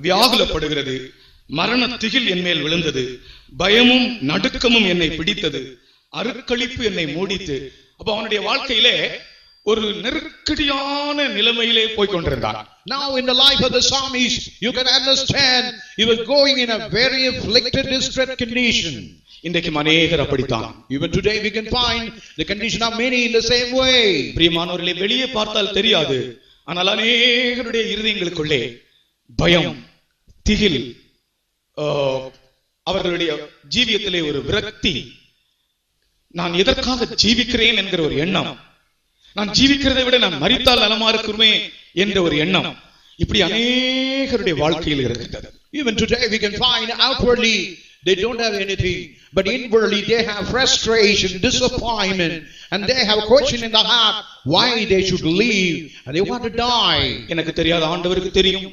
வியாகுலப்படுகிறது. மரண திகில் என் மேல் விழுந்தது. பயமும் நடுக்கமும் என்னை பிடித்தது. அருக்களிப்பு என்னை மூடித்து. அப்ப அவனுடைய வாழ்க்கையிலே ஒரு நெருக்கடியான நிலைமையிலே போய் கொண்டிருந்தான். Now in the life of the psalmist, you can understand he was going in a very afflicted, distressed condition. இன்றைக்கு அநேகர் அப்படித்தான். Even today we can find the condition of many in the same way. பிரியமானவர்களே, வெளியே பார்த்தால் தெரியாது, ஆனால் அநேகருடைய இருதயங்களுக்குள்ளே பயம், திகில், அவர்களுடைய ஜீவியத்திலே ஒரு விரக்தி, நான் எதற்காக ஜீவிக்கிறேன் என்கிற ஒரு எண்ணம், நான் ஜீவிக்கிறதை விட நான் மரித்தால் நலமா இருக்குமே என்ற ஒரு எண்ணம், இப்படி அநேகருடைய வாழ்க்கையில் இருக்கிறது. Even today we can find outwardly they don't have anything, but inwardly they have frustration, disappointment, and they have question in the heart why they should leave and they want to die. எனக்கு தெரியாத, ஆண்டவருக்கு தெரியும்.